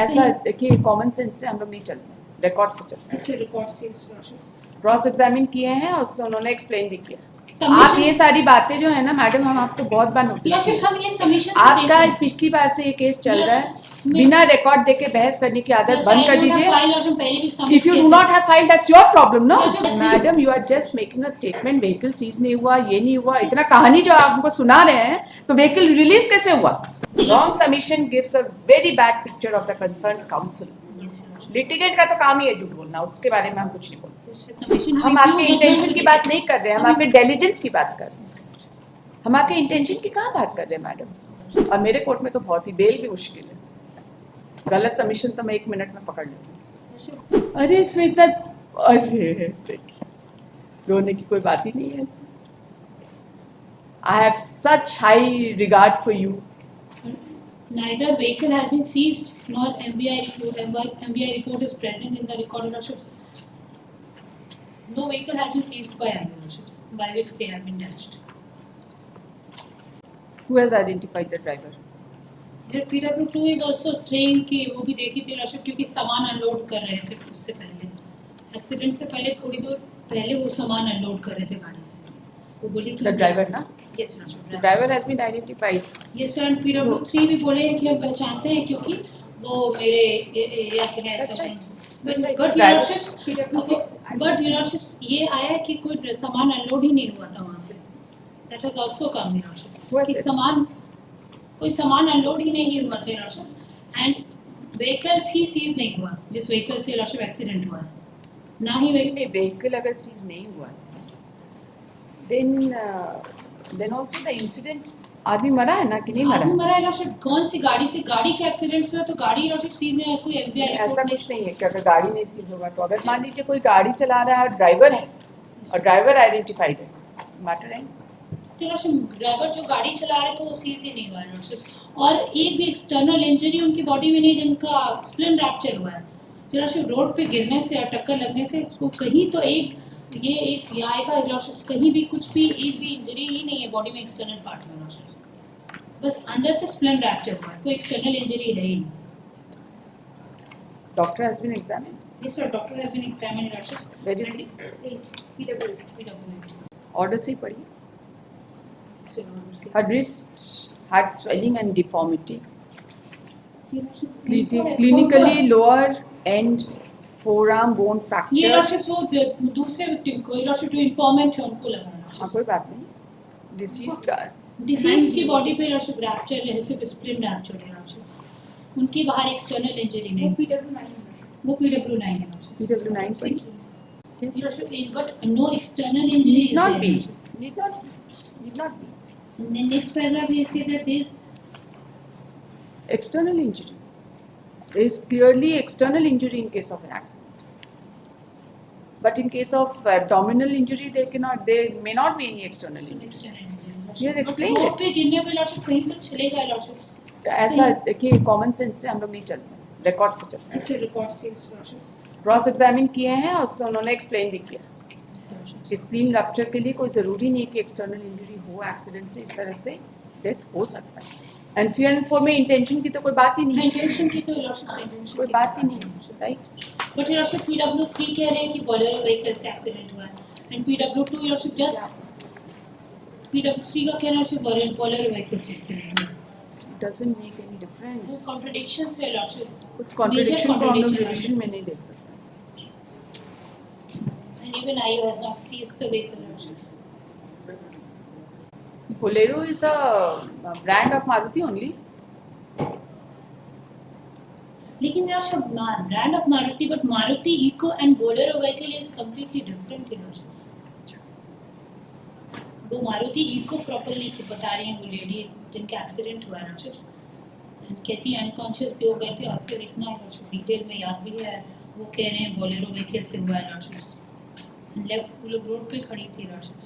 ऐसा देखिए common sense से हम लोग नहीं चलते, रिकॉर्ड से चलते हैं। रिकॉर्ड से क्रॉस एग्जामिन किए हैं और उन्होंने एक्सप्लेन भी किया। आप ये सारी बातें जो है ना मैडम, हम आपको बहुत बार नोटिस किए, आपका पिछली बार से ये केस चल रहा है, बिना रिकॉर्ड देके बहस करने की आदत बंद कर दीजिए। If you do not have file that's your problem, no madam, you are just making a statement, vehicle seize नहीं हुआ, ये नहीं हुआ, इतना कहानी जो आप हमको सुना रहे हैं, तो व्हीकल रिलीज कैसे हुआ? Wrong submission gives a very bad picture of the concerned council. Litigant का तो काम ही है झूठ बोलना, उसके बारे में हम कुछ नहीं बोलते। हम आपके इंटेंशन की बात नहीं कर रहे हैं, हम आपके डेलिजेंस की बात कर रहे हैं। हम आपके इंटेंशन की कहाँ बात कर रहे हैं मैडम? और मेरे कोर्ट में तो बहुत ही बेल भी मुश्किल है। गलत सबमिशन तो मैं 1 मिनट में पकड़ लेती हूँ। अरे इसमें इतना, अरे देखिए रोने की कोई बात ही नहीं है इसमें। I have such high regard for you. Neither vehicle has been seized nor MBI report is present in the record of lordships. No vehicle has been seized by your lordships by which they have been dashed. Who has identified the driver? The PW2 is also saying कि वो भी देखी थी lordship, क्योंकि सामान unload कर रहे थे उससे पहले, एक्सीडेंट से पहले थोड़ी देर पहले वो सामान अनलोड कर रहे थे गाड़ी से। वो बोली The driver ना? Yes, lordship. The driver has been identified. Yes, sir. And PW3 भी बोले हैं कि हम पहचानते हैं क्योंकि वो मेरे एरिया के हैं। That's right. But your lordships, but your lordships, ये आया कि कोई सामान अनलोड ही नहीं हुआ था वहाँ पे। That has also come, your lordship. कि कोई सामान अनलोड ही नहीं हुआ था, your lordships. And vehicle भी सीज नहीं हुआ, जिस vehicle से lordship एक्सीडेंट हुआ है। ना ही vehicle अगर सीज नहीं हुआ, then also the incident, आदमी मरा है ना कि नहीं मरा? आदमी मरा है लॉर्डशिप। कौन सी गाड़ी से, गाड़ी के एक्सीडेंट से, तो गाड़ी लॉर्डशिप सीज नहीं है, कोई एफबीआई ऐसा कुछ नहीं है कि अगर गाड़ी नहीं सीज होगा तो, अगर मान लीजिए कोई गाड़ी चला रहा है, ड्राइवर है और ड्राइवर आइडेंटिफाइड है, मैटर एंड्स। तो लॉर्डशिप ड्राइवर जो गाड़ी चला रहे थे वो सीज ही नहीं हुआ है लॉर्डशिप, और एक भी एक्सटर्नल इंजरी उनकी बॉडी में नहीं, जिनका स्प्लिन रैप्चर हुआ है। तो लॉर्डशिप रोड पे गिरने से या टक्कर लगने से को कहीं तो एक ये एक आएगा लॉर्डशिप, कहीं भी कुछ भी एक भी इंजरी ही नहीं है बॉडी में एक्सटर्नल पार्ट में लॉर्डशिप, बस अंदर से स्प्लिन रैप्चर हुआ है, कोई एक्सटर्नल इंजरी है ही नहीं। Doctor has been examined? Yes sir, doctor has been examined lordship. Where is he? PW8। Order से पढ़िए। Her wrist had swelling and deformity. Clinically lower end forearm bone fracture. ये lordship वो दूसरे victim को, ये लॉर्डशिप जो informant है उनको लगा लॉर्डशिप। कोई बात नहीं। डिसीज्ड का डिसीज की बॉडी पे लॉर्डशिप रैप्चर है, सिर्फ स्प्लिन रैप्चर है लॉर्डशिप, उनकी बाहर एक्सटर्नल इंजरी नहीं। वो PW9 है लॉर्डशिप। PW9 से yes lordship, but no external injury is not there, be lordship. need not be. And the next paragraph we say that this external injury, there is clearly external injury in case of an accident, but in case of abdominal injury there may not be any external injury. You have explained it. पे गिरने पे lordship कहीं तो चलेगा lordship. ऐसा देखिए common sense से हम लोग नहीं चलते, रिकॉर्ड से चलते हैं। इसे रिकॉर्ड से लॉर्डशिप क्रॉस एग्जामिन किए हैं और उन्होंने एक्सप्लेन भी किया। स्प्लीन रप्चर के लिए कोई ज़रूरी नहीं है कि एक्सटर्नल इंजरी हो, एक्सीडेंट से इस तरह से डेथ हो सकता है। एंड 304 में इंटेंशन की तो कोई बात ही नहीं है। इंटेंशन की तो लॉर्डशिप कोई बात ही नहीं है, राइट? बट लॉर्डशिप PW3 कह रहे हैं कि बोलेरो व्हीकल से एक्सीडेंट हुआ है, and PW2 lordship just PW3 का कहना है बोलेरो व्हीकल से एक्सीडेंट हुआ। Doesn't make any difference. वो कॉन्ट्रडिक्शन है लॉर्डशिप। उस कॉन्ट्रडिक्शन को हम लोग रिवीजन में नहीं देख सकते। And even IO has not seized the vehicle lordships. Bolero is a brand of Maruti only. लेकिन lordship brand of Maruti, but Maruti Eeco and Bolero vehicle is completely different lordship. वो मारुति इको प्रॉपर्ली की बता रही हैं वो लेडी जिनका accident हुआ है लॉर्डशिप, कहती है अनकॉन्शियस भी हो गए थे, और फिर इतना लॉर्डशिप डिटेल में याद भी है, वो कह रहे हैं बोलेरो व्हीकल से हुआ है लॉर्डशिप, लेफ्ट लोग रोड पे खड़ी थी लॉर्डशिप।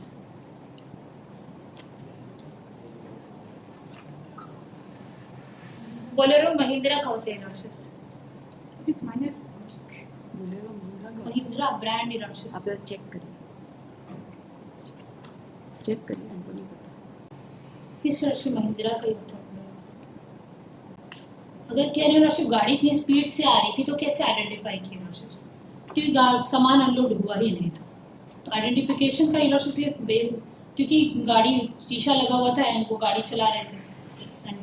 बोलेरो महिंद्रा का होते हैं lordship. It is minor. Bolero Mahindra brand है लॉर्डशिप। आप जरा चेक करिए, हमको नहीं पता। इस तरह से महिंद्रा का ही होता है। अगर कह रहे हो लॉर्डशिप गाड़ी इतनी स्पीड से आ रही थी तो कैसे आइडेंटिफाई किया लॉर्डशिप? क्योंकि सामान अनलोड हुआ ही नहीं था, तो आइडेंटिफिकेशन का लॉर्डशिप क्योंकि गाड़ी शीशा लगा हुआ था एंड वो गाड़ी चला रहे थे एंड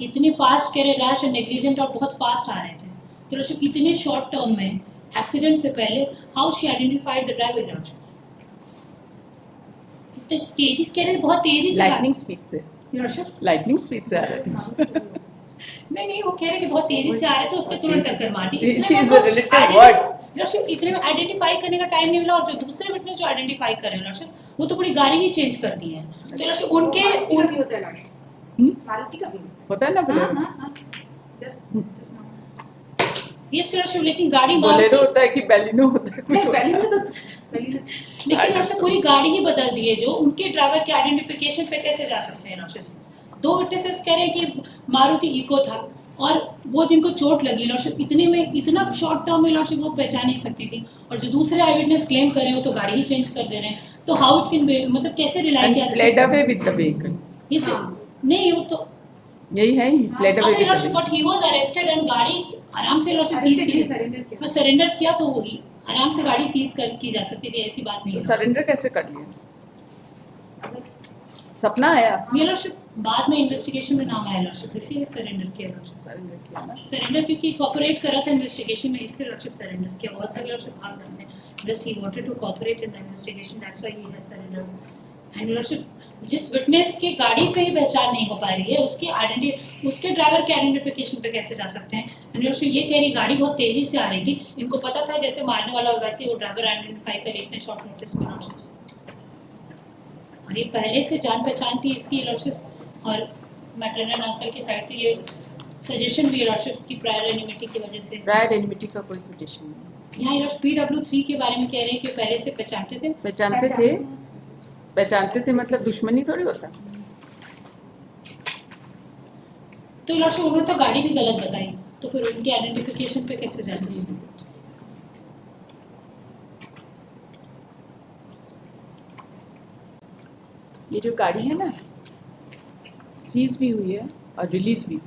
इतनी फास्ट कह रहे रैश एंड नेग्लिजेंट और बहुत फास्ट आ रहे थे, तो लॉर्डशिप इतने शॉर्ट टर्म में एक्सीडेंट से पहले how she identified the driver lordship? तेजी से कह रहे थे, बहुत तेजी से लाइटनिंग स्पीड से, लॉर्डशिप लाइटनिंग स्पीड से आ रहे थे। नहीं वो कह रहे कि बहुत तेजी से आ रहे थे, उसके तुरंत टक्कर मार दी। She is a relative word. Lordship इतने में आइडेंटिफाई करने का टाइम नहीं मिला, और जो दूसरे विटनेस जो आइडेंटिफाई कर रहे हैं लॉर्डशिप वो तो पूरी गाड़ी ही चेंज कर दी है। तो लॉर्डशिप उनके भी होता है लॉर्डशिप, मारुति का भी होता है ना बोलेरो? हाँ जस्ट ये लॉर्डशिप, लेकिन गाड़ी बोलेरो होता है कि बैलिनो होता है, कुछ नहीं होता पहले है। तो लेकिन लॉर्डशिप पूरी गाड़ी ही बदल दी है, जो उनके ड्राइवर के आइडेंटिफिकेशन पे कैसे जा सकते हैं लॉर्डशिप? दो विटनेसेस कह रहे हैं कि मारुति इको था और वो जिनको चोट लगी लॉर्डशिप इतने में, इतना शॉर्ट टर्म में लॉर्डशिप वो पहचान नहीं सकती थी, और जो दूसरे आई विटनेस क्लेम कर रहे हैं वो तो गाड़ी ही चेंज कर दे रहे हैं, तो हाउ इट कैन बी, मतलब कैसे रिलाई किया And fled away with the vehicle. इसे नहीं वो तो यही है, he fled away with the lordship, vehicle. But he was arrested and गाड़ी आराम से लॉर्डशिप Arrested सीज नहीं, की, surrender किया। तो सरेंडर किया तो वही आराम से गाड़ी सीज कर की जा सकती थी, ऐसी बात नहीं तो है। सरेंडर कैसे कर लिया? सपना आया, ये लॉर्डशिप बाद में इन्वेस्टिगेशन में नाम आया लॉर्डशिप, इसीलिए सरेंडर किया लॉर्डशिप। सरेंडर किया ना। सरेंडर क्योंकि कोऑपरेट कर रहा था इन्वेस्टिगेशन में, इसलिए लॉर्डशिप सरेंडर किया। बहुत था लॉर्डशिप भाग रहे थे, बस ही wanted to cooperate in the investigation, that's why he has surrendered. And lordship जिस विटनेस की गाड़ी पे ही पहचान नहीं हो पा रही है, उसकी आइडेंटिटी, उसके ड्राइवर के आइडेंटिफिकेशन पे कैसे जा सकते हैं? एंड लॉर्डशिप ये कह रही गाड़ी बहुत तेजी से आ रही थी, इनको पता था जैसे मारने वाला वैसे वो ड्राइवर आइडेंटिफाई करे इतने शॉर्ट नोटिस में लॉर्डशिप, और ये पहले से जान पहचान थी इसकी लॉर्डशिप, और मैटरनल अंकल की साइड से ये सजेशन भी लॉर्डशिप की प्रायर एनिमिटी की वजह से। प्रायर एनिमिटी का कोई सजेशन नहीं। यहाँ लॉर्डशिप PW3 के बारे में कह रहे हैं कि पहले से पहचानते थे। पहचानते थे मतलब दुश्मनी थोड़ी होता। तो लॉर्डशिप उन्होंने तो गाड़ी भी गलत बताई, तो फिर उनके आइडेंटिफिकेशन पे कैसे जाते हैं? ये जो गाड़ी है ना, सीज भी हुई है और रिलीज भी,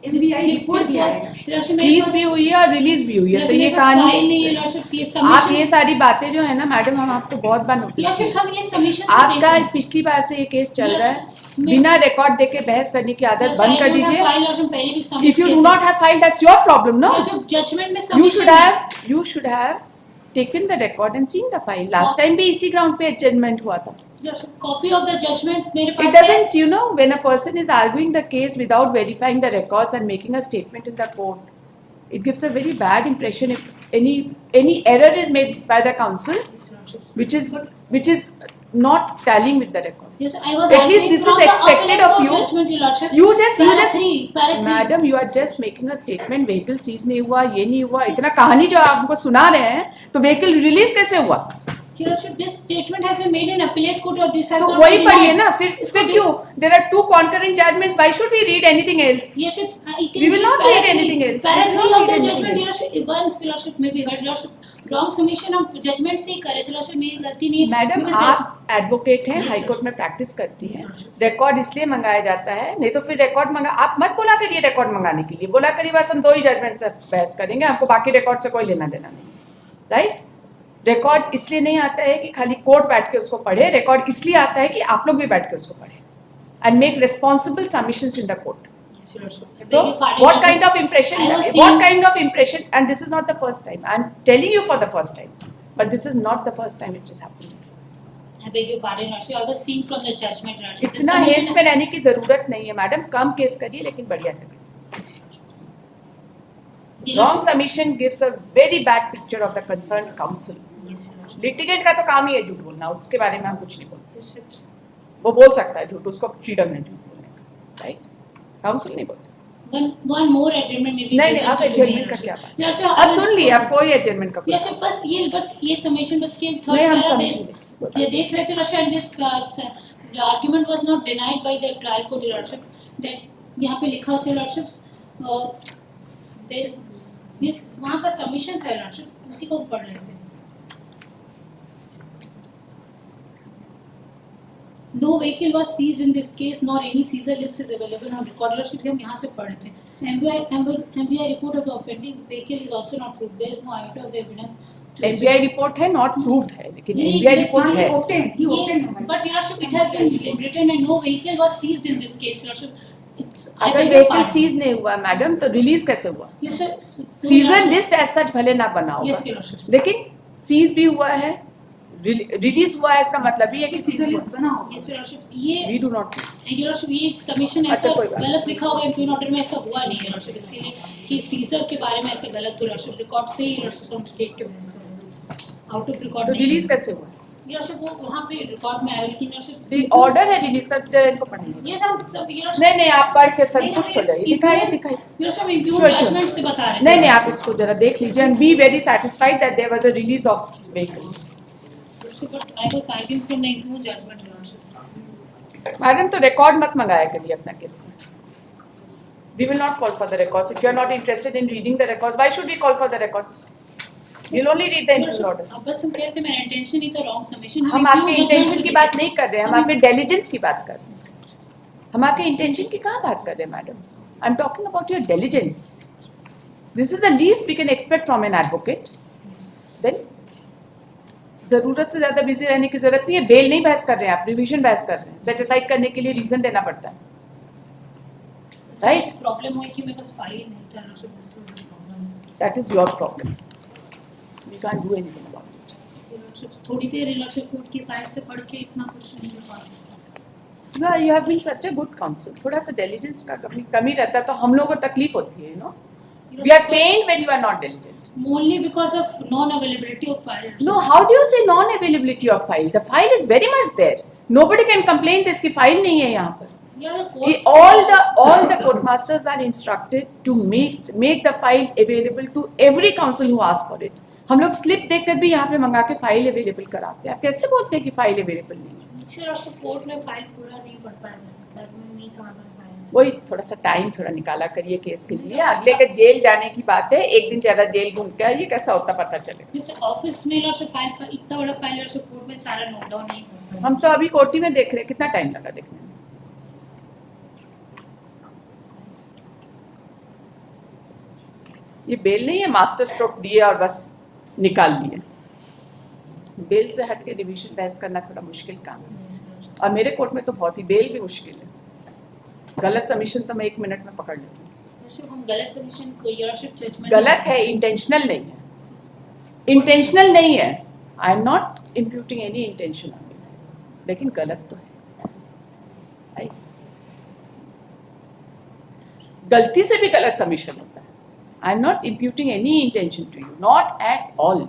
एनबीआई रिपोर्ट दिया है। सीज भी हुई है और रिलीज भी हुई है, तो ये कहानी आप ये सारी बातें जो है ना मैडम, हम आपको बहुत बार नोटिस किए। आपका पिछली बार से ये केस चल रहा है, बिना रिकॉर्ड देके बहस करने की आदत बंद कर दीजिए। If you do not have file, that's your problem, no. Judgment में you should have taken the record and seen the file. Last time भी इसी ground पे judgment हुआ था। कॉपी ऑफ द जजमेंट मेरे पास It doesn't, you know, when a person is arguing the case without verifying the records and making a statement in the court, it gives a very bad impression if any error is made by the counsel, which is not tallying with the record. Yes, I was At least this is expected of you. You just, madam, you are just making a statement. Vehicle seize नहीं हुआ, ये नहीं हुआ, इतना कहानी जो आप हमको सुना रहे हैं, तो vehicle release कैसे हुआ? This statement has been made in appellate court, or this has तो not वही been पढ़िए denied. ना, फिर क्यों? There are two concurrent judgments. Why should we read anything else? Yes, We will not read anything else. Para We will 3 not of the read judgment, anything else. once lordship may be heard, lordship wrong submission हम judgment से ही करे थे, lordship मेरी गलती नहीं है। Madam Because आप advocate हैं, Yes, हाई कोर्ट sir. में प्रैक्टिस करती हैं, Yes, sir. रिकॉर्ड इसलिए मंगाया जाता है, नहीं तो फिर रिकॉर्ड मंगा, आप मत बोला करिए रिकॉर्ड मंगाने के लिए, बोला करिए बस हम 2 ही जजमेंट से बहस करेंगे, हमको बाकी रिकॉर्ड से कोई लेना देना नहीं, राइट? रिकॉर्ड इसलिए नहीं आता है कि खाली कोर्ट बैठ के उसको पढ़े, रिकॉर्ड इसलिए आता है कि आप लोग भी बैठ के उसको पढ़े and make responsible submissions in the court. Yes, lordship. So, what kind of impression? I was What seeing- kind of impression? And this is not the first time. I'm telling you for the first time, but this is not the first time it is happening. I beg your pardon, lordship. I was seeing from the judgment, lordship. The इतना submission- haste में रहने की जरूरत नहीं है madam, कम case करिए लेकिन बढ़िया से करिए. Yes, Wrong lordship. submission gives a very bad picture of the concerned counsel. Yes, lordship. Litigant का तो काम ही है झूठ बोलना, उसके बारे में हम कुछ नहीं बोलते. Yes, lordship. वो बोल सकता है झूठ, उसको फ्रीडम है झूठ बोलने का, राइट? काउंसिल नहीं बोल सकता. One more adjournment may be. नहीं, अब adjournment का क्या बात? Yes, sir. अब सुन लिए, अब कोई एडजमेंट का Yes, sir. बस ये सबमिशन बस के थर्ड नहीं, हम पैरा समझेंगे. ये देख रहे थे lordship, this the argument was not denied by the trial court, lordship, that यहाँ पे लिखा होता है lordship, ये वहाँ का सबमिशन था lordship, उसी को पढ़ रहे थे. No vehicle was seized in this case, nor any seizure list is available on record. Lordship, हम यहाँ से पढ़ रहे थे. MBI report of the offending vehicle is also not proved. There is no iota of the evidence. NBI report है, not proved है, लेकिन नहीं, NBI रिपोर्ट he है. obtained, he obtained. But Lordship, it has been written and no vehicle was seized in this case. Lordship, it's I अगर beg your vehicle pardon. Seize नहीं हुआ madam तो release कैसे हुआ? Yes, sir. Seizure Lordship- list as such भले ना बना Yes, होगा, Your Lordship. लेकिन सीज भी हुआ है, रिलीज हुआ है, इसका मतलब ये है कि सीज सीजर हुआ. लिस्ट बना होगा. Yes, Your Lordship. ये we do not. Your Lordship, ये एक सबमिशन अच्छा, ऐसा कोई बात गलत लिखा होगा इम्प्यून ऑर्डर में, ऐसा हुआ नहीं है Your Lordship, इसीलिए कि सीजर के बारे में ऐसे गलत तो Your Lordship रिकॉर्ड से ही Your Lordship हम देख के बहस कर रहे हैं. आउट ऑफ रिकॉर्ड तो रिलीज कैसे हुआ? Your Lordship, वो वहाँ पे रिकॉर्ड में आया, लेकिन Your Lordship ऑर्डर है रिलीज का, जरा इनको पढ़ेंगे. ये सब Your Lordship, नहीं नहीं, आप पढ़ के नहीं, संतुष्ट हो नहीं, जाइए. दिखाइए दिखाइए. Your Lordship impugn Sure, sure. Judgment से बता रहे थे. नहीं नहीं, आप इसको जरा देख लीजिए and be very satisfied that there was a release of vehicle. But I was arguing from the impugned judgment, Your Lordship. Madam तो रिकॉर्ड मत मंगाया करिए अपना केस में. We will not call for the records. If you are not interested in reading the records, why should we call for the records? We'll only read the Your impugned order. Lordship, अब बस हम कहते हैं मेरा intention ही तो wrong submission. हम आपके intention की बात नहीं कर रहे हैं, हम आपके डेलिजेंस की बात कर रहे हैं. हम आपके इंटेंशन की कहाँ बात कर रहे हैं madam? I am talking about your diligence. This is the least we can expect from an advocate. Then जरूरत से ज्यादा बिजी रहने की जरूरत नहीं है. बेल नहीं बहस कर रहे हैं आप, रिवीजन बहस कर रहे हैं. सेट असाइड करने के लिए रीजन देना पड़ता है. Right. प्रॉब्लम हुई कि मेरे पास फाइल नहीं था Your Lordship, this was the problem. That is your problem. We can't do anything about it. Your Lordship, थोड़ी देर Your Lordship कोर्ट की फाइल से पढ़ के इतना कुछ नहीं हो पा रहा. Yeah, you have been such a good counsel. थोड़ा सा diligence का कमी रहता है तो हम लोगों को तकलीफ होती है, you know. We are pained when you are not diligent. Only because of non-availability of file. Your No, Lordship. how do you say non-availability of file? The file is very much there. Nobody can complain this कि file नहीं है यहाँ पर. Your court- All the court masters are instructed to make the file available to every counsel who asks for it. हम लोग slip देखकर भी यहाँ पे मंगा के फाइल अवेलेबल कराते हैं. आप कैसे बोलते हैं कि फाइल अवेलेबल नहीं है? Your Lordship, कोर्ट में फाइल पूरा नहीं पढ़ पाया, बस घर में नहीं था हमारे पास फाइल. वही थोड़ा सा टाइम थोड़ा निकाला करिए केस के लिए. अगले का जेल जाने की बात है, एक दिन ज्यादा जेल घूम के आइए, कैसा होता पता चले. जैसे ऑफिस में Your Lordship फाइल इतना बड़ा फाइल Your Lordship कोर्ट में सारा नोट डाउन नहीं होता. हम तो अभी कोर्टी में देख रहे हैं, कितना टाइम लगा देखने में. ये बेल नहीं है मास्टर स्ट्रोक दिए और बस निकाल दिए. बेल से हट के रिवीजन बहस करना थोड़ा मुश्किल काम है. और मेरे कोर्ट में तो बहुत ही बेल भी मुश्किल है. गलत सबमिशन तो मैं 1 मिनट में पकड़ लेती हूँ. Your Lordship, हम गलत सबमिशन को Your Lordship जजमेंट गलत है, इंटेंशनल नहीं है. इंटेंशनल नहीं है. I am not imputing any intention on you, लेकिन गलत तो है. Right? गलती से भी गलत सबमिशन होता है. I am not imputing any intention to you, not at all.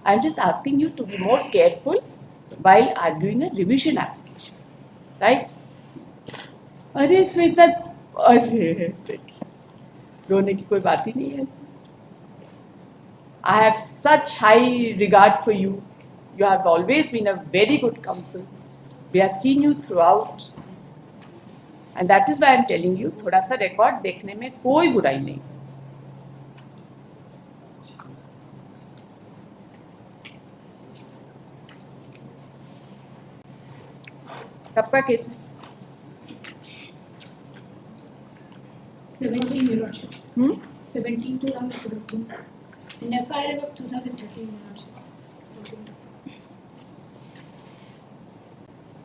I am just asking you to be more careful while arguing a revision application, right? अरे इसमें इतना, अरे देखिए रोने की कोई बात ही नहीं है इसमें. I have such high regard for you. You have always been a very good counsel. We have seen you throughout, and that is why I am telling you, थोड़ा सा रिकॉर्ड देखने में कोई बुराई नहीं. कब का केस है? 17 Your Lordship. 17 to 17. In FIR of 2013 Your Lordship.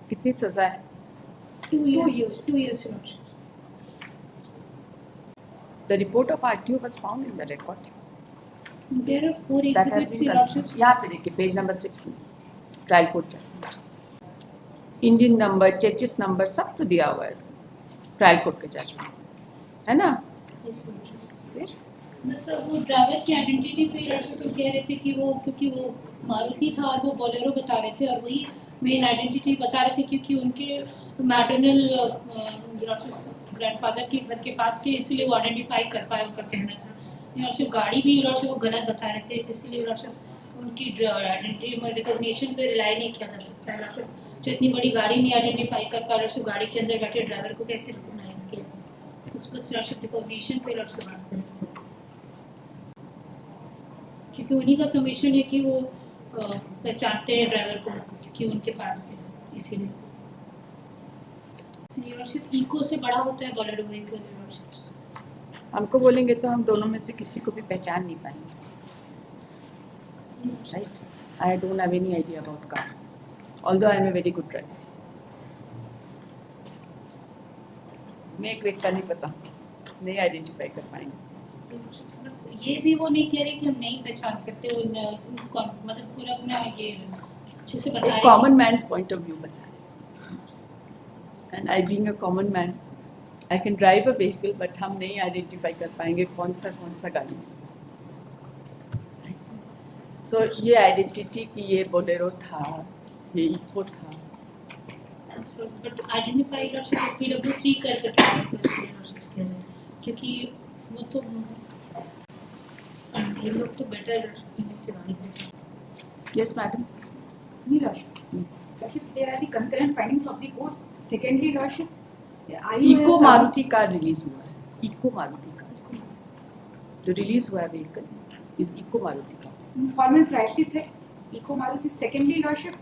कितनी सजा है? 2 years. 2 years Your Lordship. The report of RTO was found in the record. There are 4 That has exhibits been Your considered. Lordship. यहाँ पे देखिए page number 6 में trial court Indian number, chassis number सब तो दिया हुआ है इसमें. ट्रायल कोर्ट के जजमेंट है ना. Yes, Your Lordship. बस वो ड्राइवर की आइडेंटिटी पे Your Lordship कह रहे थे कि वो क्योंकि वो मारुति था और वो बोलेरो बता रहे थे, और वही मेन आइडेंटिटी बता रहे थे क्योंकि उनके मैटरनल ग्रैंडफादर के घर के पास थे, इसीलिए वो आइडेंटिफाई कर पाए, उनका कहना था. Your Lordship, गाड़ी भी Your Lordship वो गलत बता रहे थे, इसलिए Your Lordship उनकी आइडेंटिटी में रिकॉग्निशन पे रिलाई नहीं किया जा सकता. Your Lordship, जो इतनी बड़ी गाड़ी नहीं आइडेंटिफाई कर पा रहे, गाड़ी के अंदर बैठे ड्राइवर को कैसे रिकॉग्नाइज किया. इस पर Your Lordship रिकॉग्निशन पे Your Lordship बात करें, क्योंकि उन्हीं का सबमिशन है कि वो पहचानते हैं ड्राइवर को क्योंकि उनके पास है, इसीलिए. लीडरशिप इको से बड़ा होता है बोलेरो व्हीकल लीडरशिप्स। हमको बोलेंगे तो हम दोनों में से किसी को भी पहचान नहीं पाएंगे, right. I don't have any idea about car, although I am a very good driver. मैं एक व्यक्ति का नहीं पता, नहीं आइडेंटिफाई कर पाएंगे। बस ये भी वो नहीं कह रहे कि हम नहीं पहचान सकते मतलब पूरा अपना ये अच्छे से बताया। एक common man's point of view बताया, and I being a common man I can drive a vehicle, but हम नहीं आइडेंटिफाई कर पाएंगे कौन सा गाड़ी। सो ये आइडेंटिटी की ये बोलेरो था, ये इको था। So, but identify leadership PW3 करके लीडरशिप के हैं, क्योंकि वो तो ये लोग तो बेटर लीडरशिप से गाड़ी पे। Yes madam. Lordship. Lordship, there are the concurrent findings of the court. Secondly, Lordship, IU Eeco has Maruti car release हुआ है, इको मारुति का जो रिलीज हुआ है व्हीकल इज इको मारुति का। informant rightly said, Eco Maruti. Secondly, Lordship,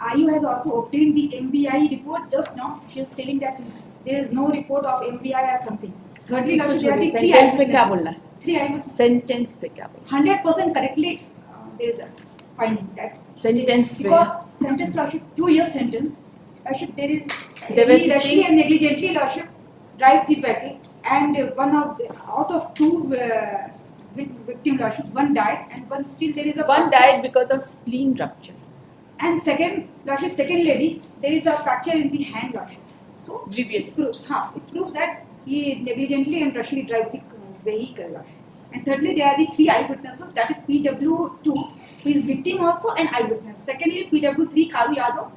IU has also obtained the MBI report just now. She is telling that there is no report of MBI or something. Thirdly, Lordship, there are the three sentence पे क्या eyewitnesses. बोलना है? Three eyewitnesses. Sentence पे क्या बोलना 100% correctly, there is a finding that Sentence because sentence, Lordship, 2 years sentence. Lordship, there is They were he rashly sitting- and negligently, Lordship, drive the vehicle, and one of out of two victim, Lordship, one died and one still there is a है? One fracture. died because of spleen rupture. And second, Lordship, second lady, there is a fracture in the hand, Lordship. So Grievous. it proves that he negligently and rashly drive the vehicle, Lordship. And thirdly, there are the three eyewitnesses, that is PW2, who is victim also and eyewitness. Secondly, PW3, Karu Yadav.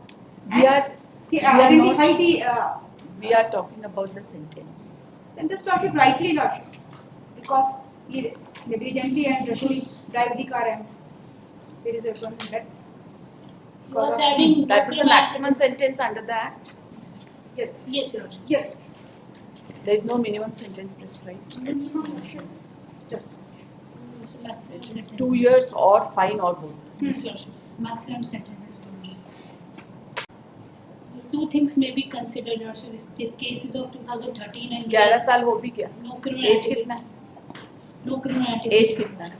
We are He we are identify not- the we are talking about the sentence. sentence, Lordship, rightly, Lordship, because he negligently and rashly drive the car and there is a one death. Was Because of- having That is the maximum sentence under the act. Yes, Yes, Lordship. yes. There is no minimum sentence prescribed. Just. It is 2 years or fine or both. Yes, Lordship. Maximum sentence is 2 years. Two things may be considered, Lordship. This case is of 2013 and 11 साल हो भी गया। no criminal as antecedent. कितना है? No criminal antecedent. As कितना है?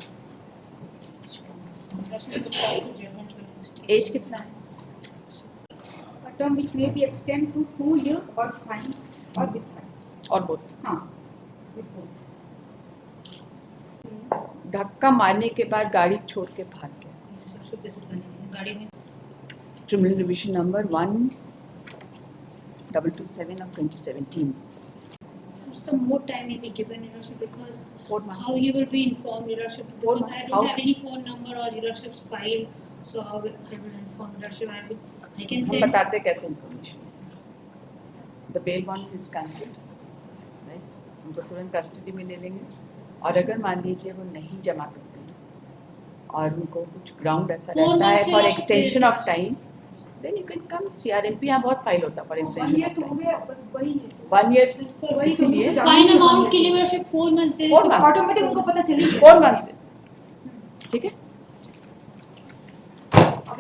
As कितना है? A term which may be extended to 2 years or fine or with fine. और both. हाँ, with both. धक्का मारने के बाद गाड़ी छोड़ के भाग गया। Yes, Lordship, this is the name. गाड़ी में Criminal Revision number 1227 of 2017. some more time may be given, Lordship, because 4 months. how he will be informed, Lordship, 4 because I months. don't How? have any phone number or Lordship's file, so I will inform Lordship. I can हम send. बताते कैसे information. The bail bond is cancelled, right? उनको तुरंत custody में ले लेंगे और अगर मान लीजिए वो नहीं जमा करते हैं और उनको कुछ ग्राउंड ऐसा 4 रहता है months फॉर से extension of time, then you can come CRMP यहाँ बहुत फाइल होता है फॉर 1 एक्सटेंशन year ऑफ तो हो टाइम। गया, वही है। 1 year वही तो इसीलिए उनको फाइन जाना अमाउंट है। के लिए Lordship 4 months दे 4 देते months. ऑटोमेटिक उनको पता चली 4 months, ठीक है? अब